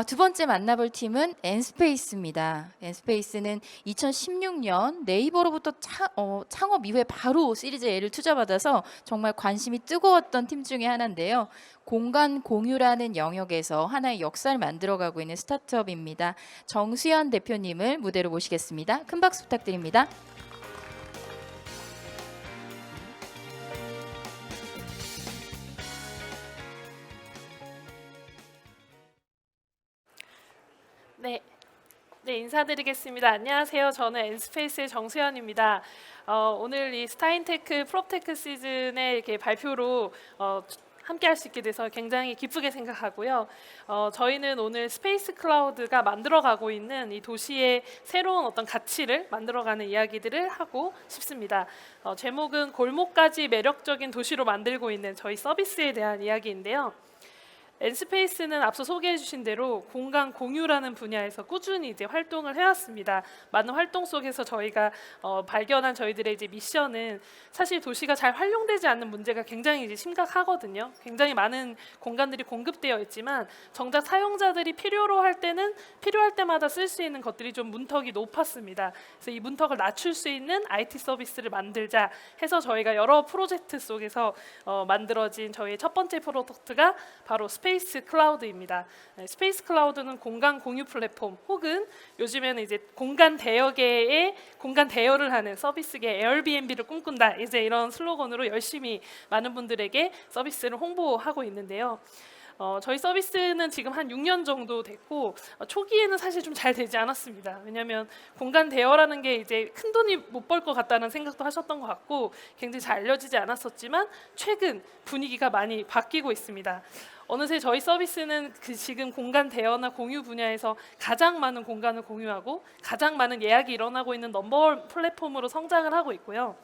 두 번째 만나볼 팀은 엔스페이스입니다. 엔스페이스는 2016년 네이버로부터 창업 이후에 바로 시리즈 A를 투자받아서 정말 관심이 뜨거웠던 팀 중에 하나인데요. 공간 공유라는 영역에서 하나의 역사를 만들어가고 있는 스타트업입니다. 정수현 대표님을 무대로 모시겠습니다. 큰 박수 부탁드립니다. 네, 인사드리겠습니다. 안녕하세요. 저는 엔스페이스의 정수현입니다. 오늘 이 스타인테크 프롭테크 시즌의 이렇게 발표로 함께 할 수 있게 돼서 굉장히 기쁘게 생각하고요. 저희는 오늘 스페이스 클라우드가 만들어가고 있는 이 도시의 새로운 어떤 가치를 만들어가는 이야기들을 하고 싶습니다. 제목은 골목까지 매력적인 도시로 만들고 있는 저희 서비스에 대한 이야기인데요. 엔스페이스는 앞서 소개해 주신 대로 공간 공유라는 분야에서 꾸준히 이제 활동을 해왔습니다. 많은 활동 속에서 저희가 발견한 저희들의 이제 미션은 사실 도시가 잘 활용되지 않는 문제가 굉장히 이제 심각하거든요. 굉장히 많은 공간들이 공급되어 있지만 정작 사용자들이 필요로 할 때는 필요할 때마다 쓸 수 있는 것들이 좀 문턱이 높았습니다. 그래서 이 문턱을 낮출 수 있는 IT 서비스를 만들자 해서 저희가 여러 프로젝트 속에서 만들어진 저희의 첫 번째 프로덕트가 바로 스페이스 클라우드입니다. 스페이스 클라우드는 공간 공유 플랫폼 혹은 요즘에는 이제 공간 대여계의 공간 대여를 하는 서비스계 에어비앤비를 꿈꾼다. 이제 이런 슬로건으로 열심히 많은 분들에게 서비스를 홍보하고 있는데요. 저희 서비스는 지금 한 6년 정도 됐고 초기에는 사실 좀 잘 되지 않았습니다. 왜냐하면 공간 대여라는 게 이제 큰 돈이 못 벌 것 같다는 생각도 하셨던 것 같고 굉장히 잘 알려지지 않았었지만 최근 분위기가 많이 바뀌고 있습니다. 어느새 저희 서비스는 지금 공간 대여나 공유 분야에서 가장 많은 공간을 공유하고 가장 많은 예약이 일어나고 있는 넘버원 플랫폼으로 성장을 하고 있고요.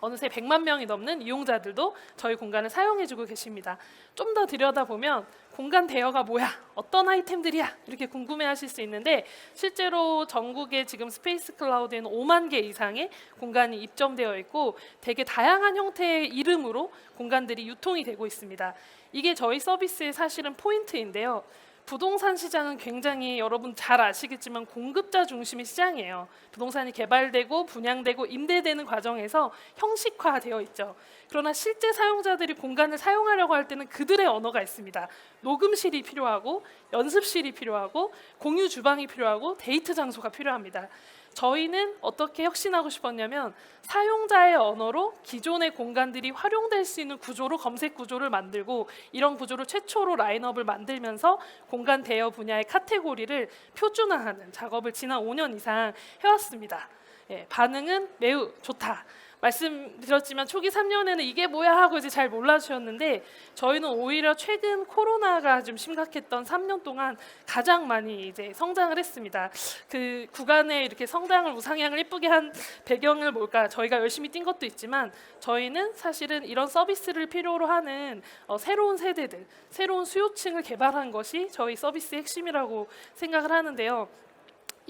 어느새 100만 명이 넘는 이용자들도 저희 공간을 사용해주고 계십니다. 좀 더 들여다보면 공간 대여가 뭐야? 어떤 아이템들이야? 이렇게 궁금해하실 수 있는데 실제로 전국에 지금 스페이스 클라우드에는 5만 개 이상의 공간이 입점되어 있고 되게 다양한 형태의 이름으로 공간들이 유통이 되고 있습니다. 이게 저희 서비스의 사실은 포인트인데요. 부동산 시장은 굉장히 여러분 잘 아시겠지만 공급자 중심의 시장이에요. 부동산이 개발되고 분양되고 임대되는 과정에서 형식화되어 있죠. 그러나 실제 사용자들이 공간을 사용하려고 할 때는 그들의 언어가 있습니다. 녹음실이 필요하고 연습실이 필요하고 공유 주방이 필요하고 데이트 장소가 필요합니다. 저희는 어떻게 혁신하고 싶었냐면 사용자의 언어로 기존의 공간들이 활용될 수 있는 구조로 검색 구조를 만들고 이런 구조로 최초로 라인업을 만들면서 공간 대여 분야의 카테고리를 표준화하는 작업을 지난 5년 이상 해왔습니다. 반응은 매우 좋다. 말씀드렸지만 초기 3년에는 이게 뭐야 하고 이제 잘 몰라주셨는데 저희는 오히려 최근 코로나가 좀 심각했던 3년 동안 가장 많이 이제 성장을 했습니다. 그 구간에 이렇게 성장을 우상향을 예쁘게 한 배경을 뭘까? 저희가 열심히 뛴 것도 있지만 저희는 사실은 이런 서비스를 필요로 하는 새로운 세대들, 새로운 수요층을 개발한 것이 저희 서비스의 핵심이라고 생각을 하는데요.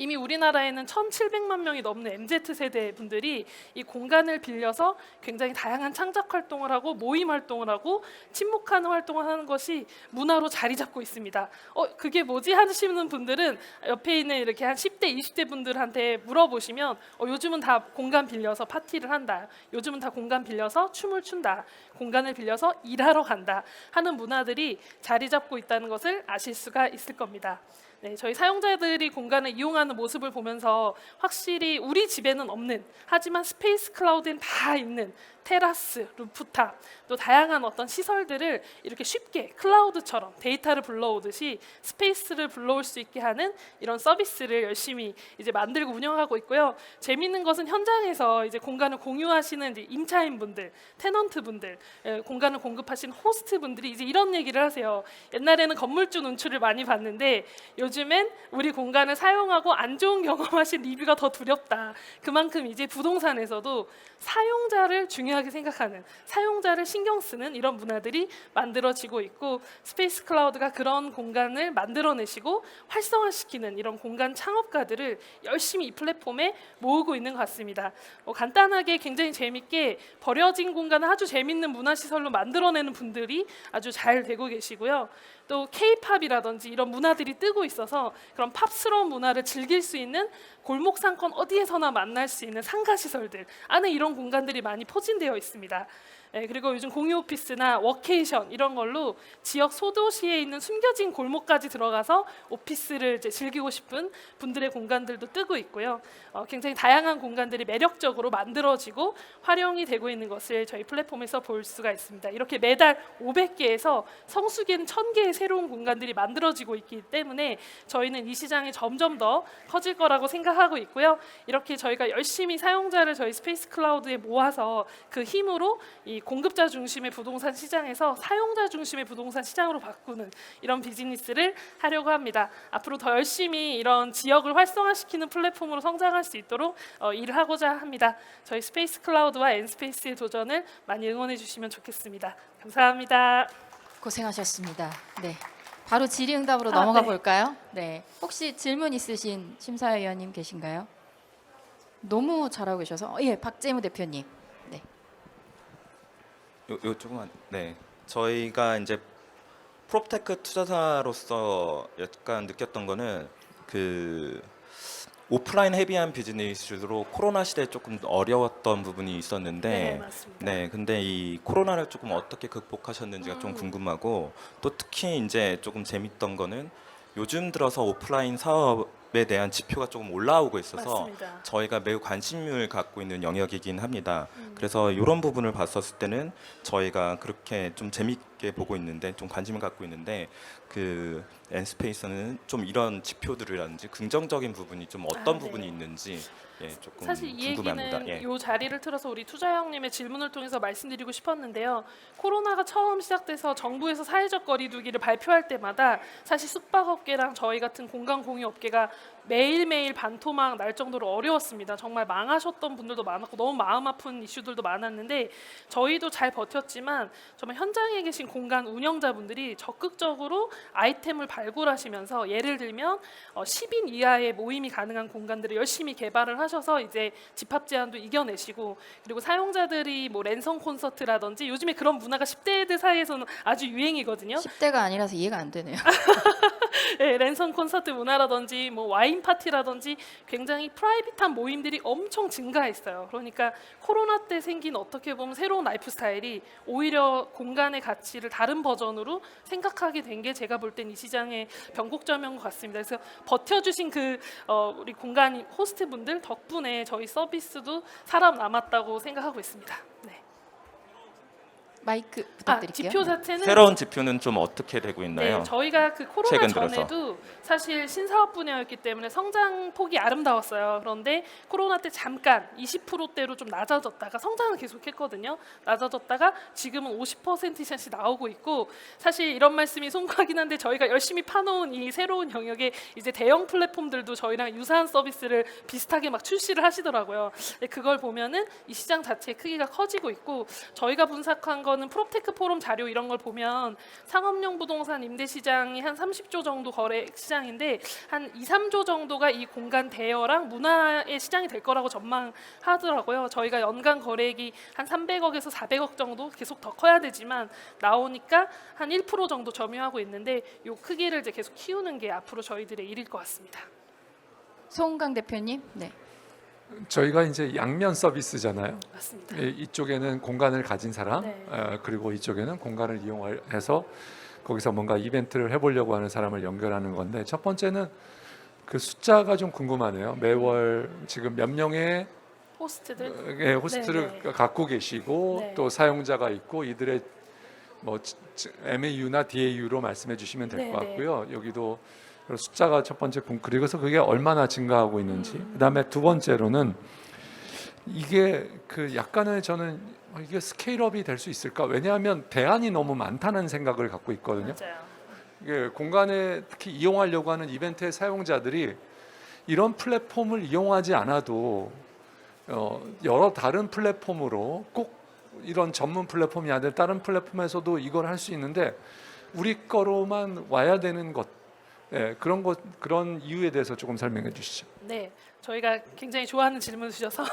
이미 우리나라에는 1,700만 명이 넘는 MZ세대 분들이 이 공간을 빌려서 굉장히 다양한 창작 활동을 하고 모임 활동을 하고 친목하는 활동을 하는 것이 문화로 자리 잡고 있습니다. 그게 뭐지 하시는 분들은 옆에 있는 이렇게 한 10대, 20대 분들한테 물어보시면 요즘은 다 공간 빌려서 파티를 한다. 요즘은 다 공간 빌려서 춤을 춘다. 공간을 빌려서 일하러 간다. 하는 문화들이 자리 잡고 있다는 것을 아실 수가 있을 겁니다. 네, 저희 사용자들이 공간을 이용하는 모습을 보면서 확실히 우리 집에는 없는 하지만 스페이스 클라우드엔 다 있는 테라스, 루프탑 또 다양한 어떤 시설들을 이렇게 쉽게 클라우드처럼 데이터를 불러오듯이 스페이스를 불러올 수 있게 하는 이런 서비스를 열심히 이제 만들고 운영하고 있고요. 재미있는 것은 현장에서 이제 공간을 공유하시는 이제 임차인분들, 테넌트분들, 공간을 공급하신 호스트분들이 이제 이런 얘기를 하세요. 옛날에는 건물주 눈치를 많이 봤는데 요즘엔 우리 공간을 사용하고 안 좋은 경험하신 리뷰가 더 두렵다. 그만큼 이제 부동산에서도 사용자를 중요하게 중요하게 생각하는, 사용자를 신경 쓰는 이런 문화들이 만들어지고 있고, 스페이스 클라우드가 그런 공간을 만들어내시고 활성화시키는 이런 공간 창업가들을 열심히 이 플랫폼에 모으고 있는 것 같습니다. 간단하게 굉장히 재밌게 버려진 공간을 아주 재밌는 문화시설로 만들어내는 분들이 아주 잘 되고 계시고요. 또 K-팝이라든지 이런 문화들이 뜨고 있어서 그런 팝스러운 문화를 즐길 수 있는 골목 상권 어디에서나 만날 수 있는 상가 시설들 안에 이런 공간들이 많이 포진되어 있습니다. 그리고 요즘 공유 오피스나 워케이션 이런 걸로 지역 소도시에 있는 숨겨진 골목까지 들어가서 오피스를 이제 즐기고 싶은 분들의 공간들도 뜨고 있고요. 굉장히 다양한 공간들이 매력적으로 만들어지고 활용이 되고 있는 것을 저희 플랫폼에서 볼 수가 있습니다. 이렇게 매달 500개에서 성수기엔 1000개의 새로운 공간들이 만들어지고 있기 때문에 저희는 이 시장이 점점 더 커질 거라고 생각하고 있고요. 이렇게 저희가 열심히 사용자를 저희 스페이스 클라우드에 모아서 그 힘으로 이 공급자 중심의 부동산 시장에서 사용자 중심의 부동산 시장으로 바꾸는 이런 비즈니스를 하려고 합니다. 앞으로 더 열심히 이런 지역을 활성화시키는 플랫폼으로 성장할 수 있도록 일을 하고자 합니다. 저희 스페이스 클라우드와 N스페이스의 도전을 많이 응원해 주시면 좋겠습니다. 감사합니다. 고생하셨습니다. 네, 바로 질의응답으로 아, 넘어가 네. 볼까요? 네, 혹시 질문 있으신 심사위원님 계신가요? 너무 잘하고 계셔서 예, 박재무 대표님. 네. 요 조금만. 네, 저희가 이제 프롭테크 투자사로서 약간 느꼈던 거는 그 오프라인 헤비한 비즈니스로 코로나 시대에 조금 어려웠던 부분이 네, 있었는데, 맞습니다. 네, 근데 이 코로나를 조금 어떻게 극복하셨는지가 좀 궁금하고, 또 특히 이제 조금 재밌던 거는 요즘 들어서 오프라인 사업에 대한 지표가 조금 올라오고 있어서 맞습니다. 저희가 매우 관심을 갖고 있는 영역이긴 합니다. 그래서 이런 부분을 봤었을 때는 저희가 그렇게 좀 재밌게 보고 있는데, 좀 관심을 갖고 있는데, 그 N스페이스는 좀 이런 지표들이라든지 긍정적인 부분이 좀 어떤 아, 네. 부분이 있는지 조금 사실 이 궁금합니다. 얘기는 이 자리를 틀어서 우리 투자 형님의 질문을 통해서 말씀드리고 싶었는데요. 코로나가 처음 시작돼서 정부에서 사회적 거리두기를 발표할 때마다 사실 숙박업계랑 저희 같은 공간 공유 업계가 매일매일 반토막 날 정도로 어려웠습니다. 정말 망하셨던 분들도 많았고 너무 마음 아픈 이슈들도 많았는데 저희도 잘 버텼지만 정말 현장에 계신 공간 운영자분들이 적극적으로 아이템을 발굴하시면서, 예를 들면 10인 이하의 모임이 가능한 공간들을 열심히 개발을 하셔서 이제 집합 제한도 이겨내시고, 그리고 사용자들이 뭐 랜선 콘서트라든지 요즘에 그런 문화가 10대들 사이에서는 아주 유행이거든요. 10대가 아니라서 이해가 안 되네요. 네, 랜선 콘서트 문화라든지 뭐 와인 파티라든지 굉장히 프라이빗한 모임들이 엄청 증가했어요. 그러니까 코로나 때 생긴 어떻게 보면 새로운 라이프 스타일이 오히려 공간의 가치를 다른 버전으로 생각하게 된 게 제가 볼 땐 이 시장의 변곡점인 것 같습니다. 그래서 버텨주신 우리 공간 호스트분들 덕분에 저희 서비스도 살아남았다고 생각하고 있습니다. 네. 마이크 부탁드릴게요. 지표 자체는 새로운 지표는 좀 어떻게 되고 있나요? 네, 저희가 그 코로나 최근 들어서. 전에도 사실 신사업 분야였기 때문에 성장폭이 아름다웠어요. 그런데 코로나 때 잠깐 20%대로 좀 낮아졌다가 성장을 계속했거든요. 낮아졌다가 지금은 50% 이상씩 나오고 있고, 사실 이런 말씀이 송구하긴 한데 저희가 열심히 파놓은 이 새로운 영역에 이제 대형 플랫폼들도 저희랑 유사한 서비스를 비슷하게 막 출시를 하시더라고요. 근데 그걸 보면은 이 시장 자체의 크기가 커지고 있고, 저희가 분석한 거는 프롭테크 포럼 자료 이런 걸 보면 상업용 부동산 임대 시장이 한 30조 정도 거래 시장인데 한 2, 3조 정도가 이 공간 대여랑 문화의 시장이 될 거라고 전망하더라고요. 저희가 연간 거래액이 한 300억에서 400억 정도 계속 더 커야 되지만 나오니까 한 1% 정도 점유하고 있는데 이 크기를 이제 계속 키우는 게 앞으로 저희들의 일일 것 같습니다. 송강 대표님. 네. 저희가 이제 양면 서비스잖아요. 맞습니다. 이쪽에는 공간을 가진 사람, 네. 그리고 이쪽에는 공간을 이용해서 거기서 뭔가 이벤트를 해보려고 하는 사람을 연결하는 건데, 첫 번째는 그 숫자가 좀 궁금하네요. 매월 지금 몇 명의 호스트들. 호스트를 네, 갖고 계시고 네. 또 사용자가 있고, 이들의 뭐 MAU나 DAU로 말씀해 주시면 될 것 네, 같고요. 여기도 숫자가 첫 번째 그리고서 그게 얼마나 증가하고 있는지. 그다음에 두 번째로는 이게 그 약간의 저는 이게 스케일업이 될 수 있을까? 왜냐하면 대안이 너무 많다는 생각을 갖고 있거든요. 맞아요. 이게 공간에 특히 이용하려고 하는 이벤트의 사용자들이 이런 플랫폼을 이용하지 않아도 여러 다른 플랫폼으로 꼭 이런 전문 플랫폼이 아니라 다른 플랫폼에서도 이걸 할 수 있는데 우리 거로만 와야 되는 것, 예, 그런 이유에 대해서 조금 설명해 주시죠. 네, 저희가 굉장히 좋아하는 질문 주셔서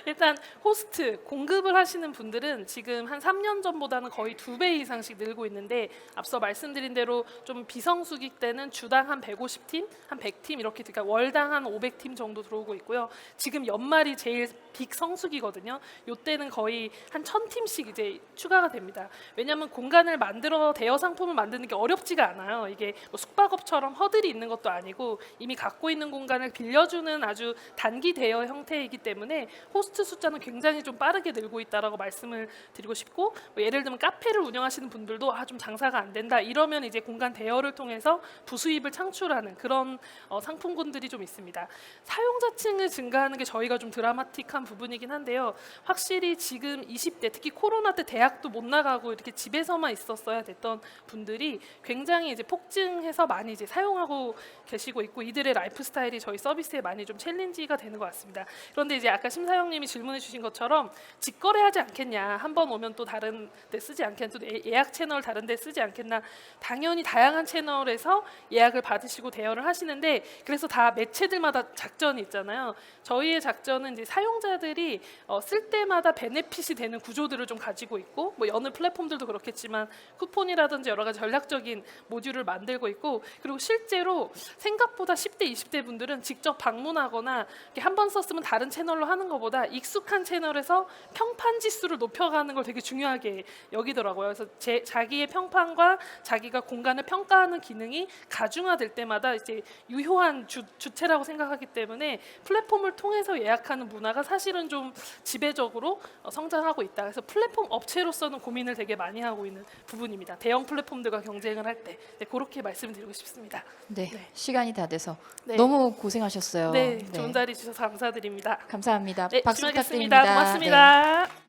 일단 호스트 공급을 하시는 분들은 지금 한 3년 전보다는 거의 2배 이상씩 늘고 있는데 앞서 말씀드린 대로 좀 비성수기 때는 주당 한 150팀, 한 100팀 이렇게 그러니까 월당 한 500팀 정도 들어오고 있고요. 지금 연말이 제일 빅 성수기거든요. 요때는 거의 한 1000팀씩 이제 추가가 됩니다. 왜냐하면 공간을 만들어 대여 상품을 만드는 게 어렵지가 않아요. 이게 뭐 숙박업처럼 허들이 있는 것도 아니고 이미 갖고 있는 공간을 빌려주는 아주 단기 대여 형태이기 때문에 호스트 숫자는 굉장히 좀 빠르게 늘고 있다라고 말씀을 드리고 싶고 뭐 예를 들면 카페를 운영하시는 분들도 좀 장사가 안 된다 이러면 이제 공간 대여를 통해서 부수입을 창출하는 그런 상품군들이 좀 있습니다. 사용자층을 증가하는 게 저희가 좀 드라마틱한 부분이긴 한데요. 확실히 지금 20대 특히 코로나 때 대학도 못 나가고 이렇게 집에서만 있었어야 됐던 분들이 굉장히 이제 폭증해서 많이 이제 사용하고 계시고 있고 이들의 라이프 스타일이 저희 서비스에 많이 좀 챌린지가 되는 것 같습니다. 그런데 이제 아까 심사영님이 질문해 주신 것처럼 직거래하지 않겠냐, 한 번 오면 또 다른 데 쓰지 않겠냐, 또 예약 채널 다른 데 쓰지 않겠나. 당연히 다양한 채널에서 예약을 받으시고 대여를 하시는데 그래서 다 매체들마다 작전이 있잖아요. 저희의 작전은 이제 사용자들이 쓸 때마다 베네핏이 되는 구조들을 좀 가지고 있고 뭐 여느 플랫폼들도 그렇겠지만 쿠폰이라든지 여러 가지 전략적인 모듈을 만들고 있고 그리고 실제로 생각보다 10대, 20대 분들은 직접 방문하거나 한 번 썼으면 다른 채널로 하는 것보다 익숙한 채널에서 평판 지수를 높여가는 걸 되게 중요하게 여기더라고요. 그래서 자기의 평판과 자기가 공간을 평가하는 기능이 가중화될 때마다 이제 유효한 주체라고 생각하기 때문에 플랫폼을 통해서 예약하는 문화가 사실은 좀 지배적으로 성장하고 있다. 그래서 플랫폼 업체로서는 고민을 되게 많이 하고 있는 부분입니다. 대형 플랫폼들과 경쟁을 할 때 그렇게 말씀드리고 싶습니다. 네, 네. 시간이 다 돼서 네. 너무 고생하셨어요. 네, 좋은 자리 주셔서 감사드립니다. 감사합니다. 네, 박수 주무하겠습니다. 부탁드립니다. 네. 고맙습니다.